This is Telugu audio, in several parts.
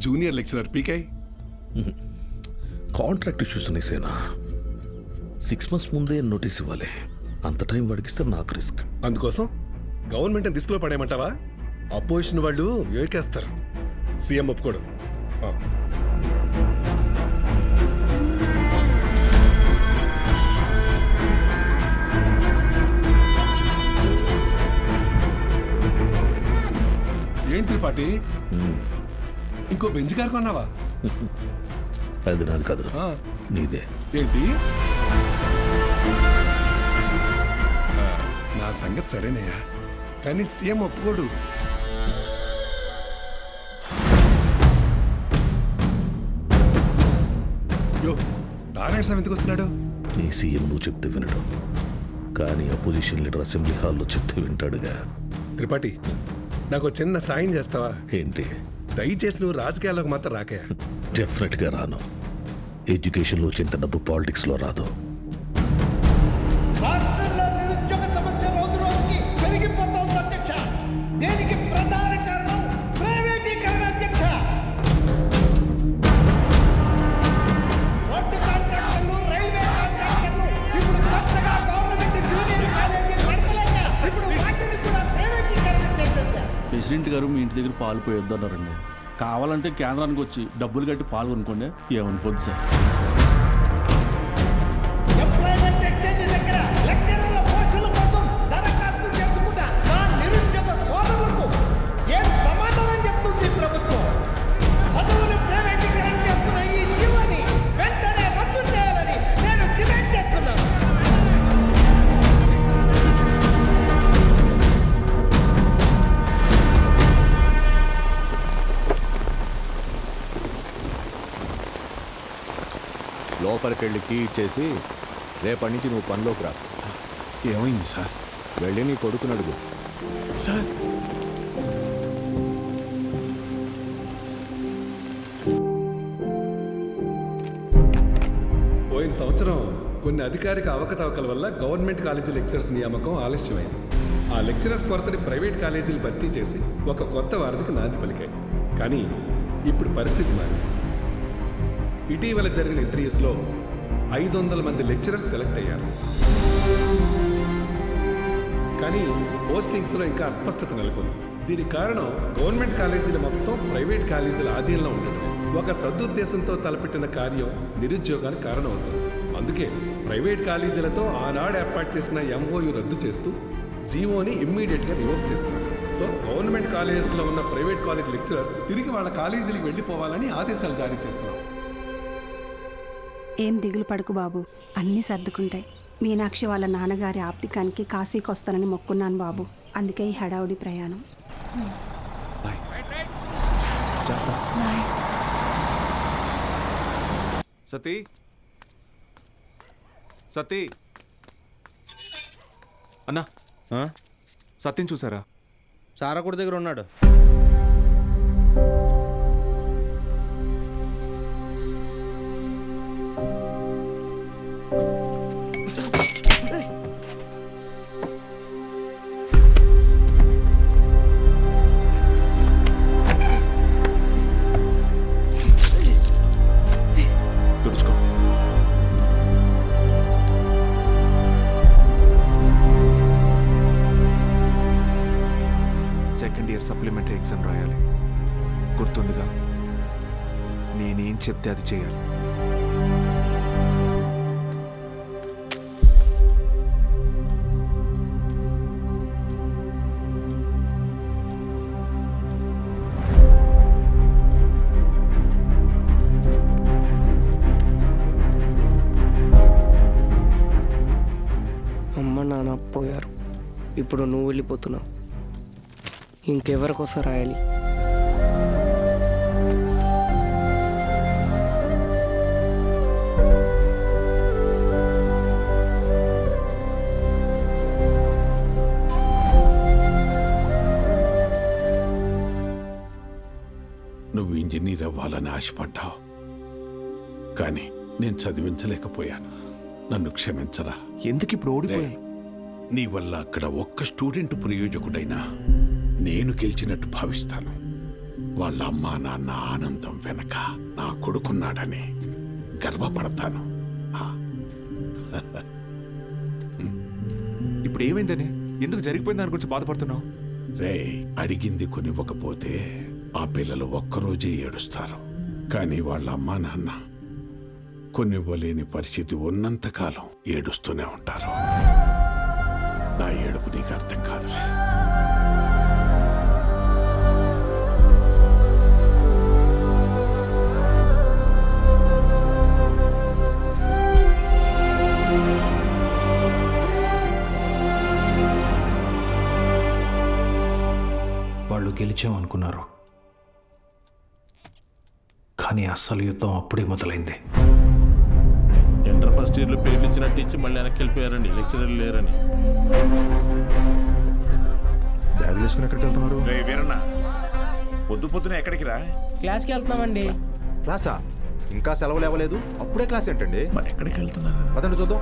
జూనియర్ లెక్చరర్ పీకే కాంట్రాక్ట్ ఇష్యూస్ అనేసేనా 6 months ముందే నోటీస్ ఇవ్వాలి. అంత టైం వాడికిస్తే నాకు రిస్క్. అందుకోసం గవర్నమెంట్ రిస్క్ లో పడేయమంటావా? అపోజిషన్ వాళ్ళు ఏకేస్తారు. సీఎం ఒప్పుకోడు. ఏంటి త్రిపాఠి, ఇంకో బెంచ్ కారు కొన్నావా? అది నాది కాదు, నీదే. ఏంటి? నా సంగతి సరేనయ్యా, కానీ సీఎం ఒప్పుకోడు. యో, నారాయణ స్వామి ఎందుకు వస్తున్నాడు? నీ సీఎం నువ్వు చెప్తే వినడు, కానీ అపోజిషన్ లీడర్ అసెంబ్లీ హాల్లో చెప్తే వింటాడుగా. త్రిపాఠి, నాకు చిన్న సాయం చేస్తావా? ఏంటి? దయచేసి నువ్వు రాజకీయాల్లోకి మాత్రం రాకయా. డెఫినెట్గా రాను. ఎడ్యుకేషన్లో వచ్చేంత డబ్బు పాలిటిక్స్లో రాదు. రాష్ట్రంలో నిరుద్యోగ సమస్య రోజు రోజుకి పెరిగిపోతోంది అధ్యక్ష. దీనికి ప్రధాన కారణం ప్రైవేటీకరణ అధ్యక్ష. రోడ్డు కాంట్రాక్టర్లు, రైల్వే కాంట్రాక్టర్లు ఇప్పుడు కొత్తగా గవర్నమెంట్ జూనియర్ కాలేజీ నడపలేక ఇప్పుడు వాటిని కూడా ప్రైవేటీకరణ చేసేసారు. ప్రెసిడెంట్ గారు మీ ఇంటి దగ్గర పాలు పోయొద్దన్నారండి. కావాలంటే కేంద్రానికి వచ్చి డబ్బులు కట్టి పాలు కొనుక్కోండి, ఏమనుకోద్దు సార్. ఎంప్లాయ్మెంట్ ఎక్స్చేంజ్ దగ్గర లెక్చరర్ల పోస్టుల కోసం దరఖాస్తు చేసుకుంటా నా నిరుద్యోగ సోదరులకు ఏం సమాధానం చెప్తుంది ప్రభుత్వం? చదువుని ప్రైవేటీకరణ చేస్తున్న ఈ జీవోని వెంటనే రద్దు చేయాలని నేను డిమాండ్ చేస్తున్నాను. లోపలికి వెళ్ళి కీ ఇచ్చేసి రేపటి నుంచి నువ్వు పనిలోకి రా. ఏమైంది సార్? వెళ్ళి నీ కొడుకుని అడుగు. సార్ పోయిన సంవత్సరం కొన్ని అధికారిక అవకతవకల వల్ల గవర్నమెంట్ కాలేజీ లెక్చరర్స్ నియామకం ఆలస్యమైంది. ఆ లెక్చరర్స్ కొరతని ప్రైవేట్ కాలేజీలు భర్తీ చేసి ఒక కొత్త వారధికి నాంది పలికాయి. కానీ ఇప్పుడు పరిస్థితి మారింది. ఇటీవల జరిగిన ఇంటర్వ్యూస్లో 500 మంది లెక్చరర్స్ సెలెక్ట్ అయ్యారు. కానీ పోస్టింగ్స్లో ఇంకా అస్పష్టత నెలకొంది. దీనికి కారణం గవర్నమెంట్ కాలేజీలు మొత్తం ప్రైవేట్ కాలేజీల ఆధీనంలో ఉండటం. ఒక సదుద్దేశంతో తలపెట్టిన కార్యం నిరుద్యోగానికి కారణమవుతుంది. అందుకే ప్రైవేట్ కాలేజీలతో ఆనాడు ఏర్పాటు చేసిన ఎంఓయు రద్దు చేస్తూ జీవోని ఇమ్మీడియట్గా రివోక్ చేస్తున్నారు. సో గవర్నమెంట్ కాలేజెస్లో ఉన్న ప్రైవేట్ కాలేజ్ లెక్చరర్స్ తిరిగి వాళ్ళ కాలేజీలకు వెళ్ళిపోవాలని ఆదేశాలు జారీ చేస్తున్నారు. ఏం దిగులు పడుకు బాబు, అన్నీ సర్దుకుంటాయి. మీనాక్షి వాళ్ళ నాన్నగారి ఆప్తికానికి కాశీకి వస్తానని మొక్కున్నాను బాబు, అందుకే ఈ హడావుడి ప్రయాణం. సతీ, సతీ అన్నా, సత్యం చూసారా? సారాకుడి దగ్గర ఉన్నాడు. తుడుచుకో. సెకండ్ ఇయర్ సప్లిమెంటరీ ఎగ్జామ్ రాయాలి, గుర్తుందిగా? నేనేం చెప్తే అది చేయాలి. అమ్మ నాన్న పోయారు, ఇప్పుడు నువ్వు వెళ్ళిపోతున్నావు. ఇంకెవరికోసం రాయాలి? నువ్వు ఇంజనీర్ అవ్వాలని ఆశపడ్డావు, కానీ నేను చదివించలేకపోయాను. నన్ను క్షమించరా. ఎందుకు ఇప్పుడు ఓడిపోయాయి? నీ వల్ల అక్కడ ఒక్క స్టూడెంట్ ప్రయోజకుడైనా నేను గెలిచినట్టు భావిస్తాను. వాళ్ళ అమ్మా నాన్న ఆనందం వెనక నా కొడుకున్నాడని గర్వపడతాను. ఆ, ఇప్పుడు ఏమైందని, ఎందుకు జరిగిపోయింది దాని గురించి బాధపడుతున్నావు? రే, అడిగింది కొనివ్వకపోతే ఆ పిల్లలు ఒక్కరోజే ఏడుస్తారు. కానీ వాళ్ళ అమ్మా నాన్న కొనివ్వలేని పరిస్థితి ఉన్నంతకాలం ఏడుస్తూనే ఉంటారు. నా ఏడుపు నీకు అర్థం కాదులే. వాళ్ళు గెలిచామనుకున్నారు, కానీ అస్సలు యుద్ధం అప్పుడే మొదలైంది. ఇంటర్ ఫస్ట్ ఇయర్లో పేర్లు ఇచ్చినట్టు ఇచ్చి మళ్ళీ వెనక్కి వెళ్ళిపోయారండి, లెక్చరర్లు లేరని. బ్యాగులు వేసుకుని ఎక్కడికి వెళ్తున్నారు? వీరన్న, పొద్దు పొద్దున ఎక్కడికి రా? క్లాస్కి వెళ్తున్నామండి. క్లాసా? ఇంకా సెలవులు ఇవ్వలేదు, అప్పుడే క్లాస్ ఏంటండి? మరి ఎక్కడికి వెళ్తున్నారు? పదండి చూద్దాం.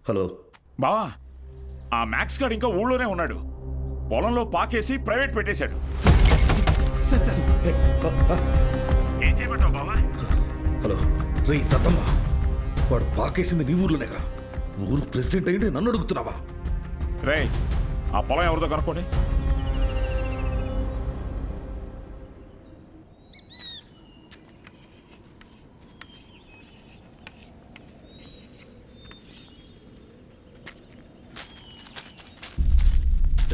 హలో. బావా, ఆ మ్యాక్స్ గాడు ఇంకా ఊళ్ళోనే ఉన్నాడు. పొలంలో పాకేసి ప్రైవేట్ పెట్టేశాడు. ఏం చేయమంటావు బావా? హలో రే తత్తమ్మ, వాడు పాకేసింది నీ ఊర్లోనేగా. ఊరు ప్రెసిడెంట్ అయ్యింది, నన్ను అడుగుతున్నావా? రే, ఆ పొలం ఎవరిదో కనుక్కోండి.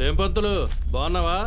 ఏం పంతులు, బాగున్నావా?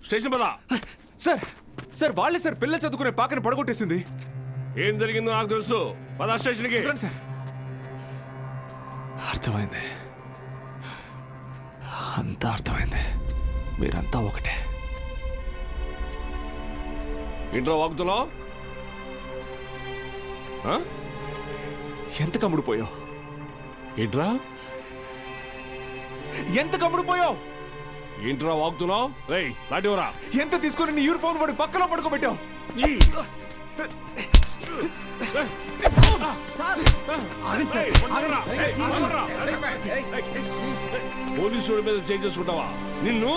స్టేషన్ పదా. సార్ సార్ వాళ్ళే సార్ పిల్లలు చదువుకునే పాకని పడగొట్టేసింది. ఏం జరిగిందో నాకు తెలుసు. పదా స్టేషన్కి. రండి సార్. అర్థమైంది, అంతా అర్థమైంది. మీరంతా ఒకటే. ఇంట్లో వాగుతున్నావు? ఎంత కమ్ముడుపోయావు? ఏంట్రా ఎంత కమ్ముడుపోయావు? ఏంట్రా వాగుతున్నావు? రేయ్ లాంటివరా. ఎంత తీసుకొని నీ యూనిఫామ్ వాడి పక్కన పడుకోబెట్టావు? పోలీసు మీద చేంజ్ చేసుకుంటావా? నిన్ను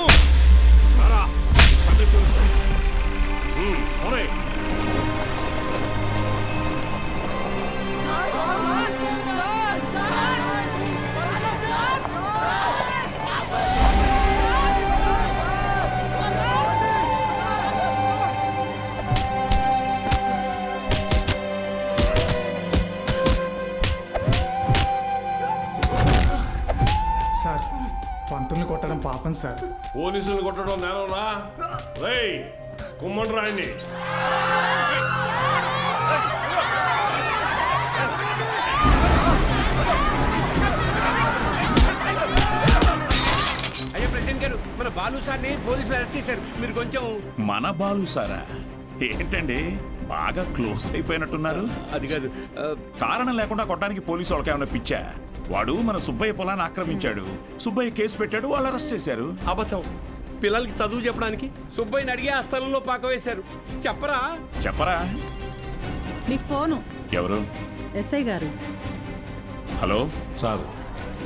సార్ పంతుల్ని కొట్టడం పాపం సార్. పోలీసులు కొట్టడం నేనవునా? రేయ్ కుమ్మండి రాయండి. అయ్యా ప్రెసిడెంట్ గారు, మన బాలు సార్ని పోలీసులు అరెస్ట్ చేశారు. మీరు కొంచెం. మన బాలు సారా? ఏంటండి బాగా క్లోజ్ అయిపోయినట్టున్నారు? అది కాదు, కారణం లేకుండా కొట్టడానికి పోలీసు వాళ్ళకి ఏమైనా పిచ్చా? వాడు మన సుబ్బయ్య పొలాన్ని ఆక్రమించాడు. సుబ్బయ్య కేసు పెట్టాడు, వాళ్ళు అరెస్ట్ చేశారు. అబద్ధం. పిల్లలకి చదువు చెప్పడానికి సుబ్బయ్యని అడిగి ఆ స్థలంలో పాక వేశారు. చెప్పరా? చెప్పరా? మీకు ఫోను. ఎవరు? ఎస్ఐ గారు. హలో సార్,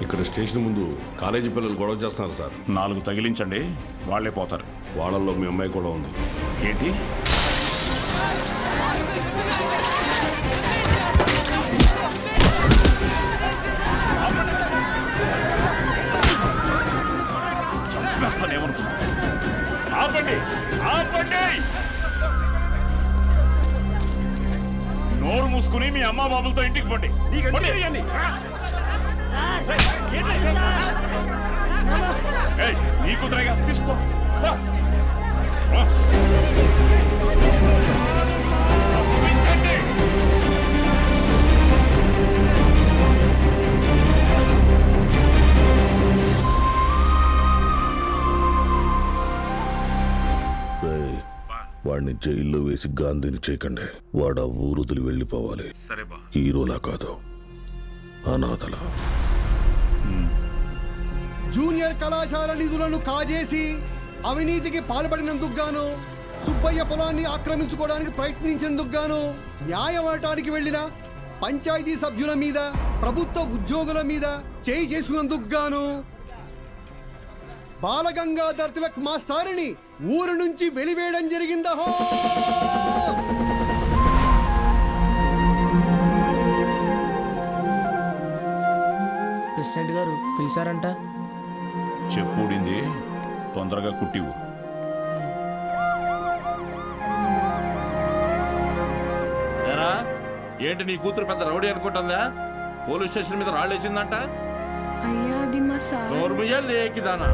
ఇక్కడ స్టేషన్ ముందు కాలేజీ పిల్లలు గొడవ చేస్తున్నారు సార్. 4 తగిలించండి, వాళ్ళే పోతారు. వాళ్ళల్లో మీ అమ్మాయి కూడా ఉంది. ఏంటి? చంపేస్తానేమనుకున్నా. ఆపండి, ఆపండి! నోరు మూసుకుని మీ అమ్మ బాబులతో ఇంటికి పోండి. ఏయ్, నీ కూతురేగా, తీసుకో. రా. రా. పంపించండి. వాడిని జైల్లో వేసి గాంధీని చేయకండి. వాడు ఆ ఊరుదులు వెళ్ళిపోవాలి. హీరోలా కాదు, అనాథలా. జూనియర్ కళాశాల నిధులను కాజేసి అవినీతికి పాల్పడినందుకు గాను, సుబ్బయ్య పొలాన్ని ఆక్రమించుకోవడానికి ప్రయత్నించినందుకు గాను, న్యాయం అడటానికి వెళ్లిన పంచాయతీ సభ్యుల మీద, ప్రభుత్వ ఉద్యోగుల మీద చేయి చేసుకున్నందుకు గాను బాలగంగాధర్ తిలక్ మాస్టారిని ఊరు నుంచి వెలివేయడం జరిగిందహో. ప్రెసిడెంట్ గారు పిలిచారంట. చెప్పుడింది, తొందరగా కుట్టివు. ఏంటి నీ కూతురు పెద్ద రౌడీ అనుకుంటుందా? పోలీస్ స్టేషన్ మీద రాళ్ళేసిందంట. అయ్యా అది మా సార్. నోర్మియా లేకిదానా?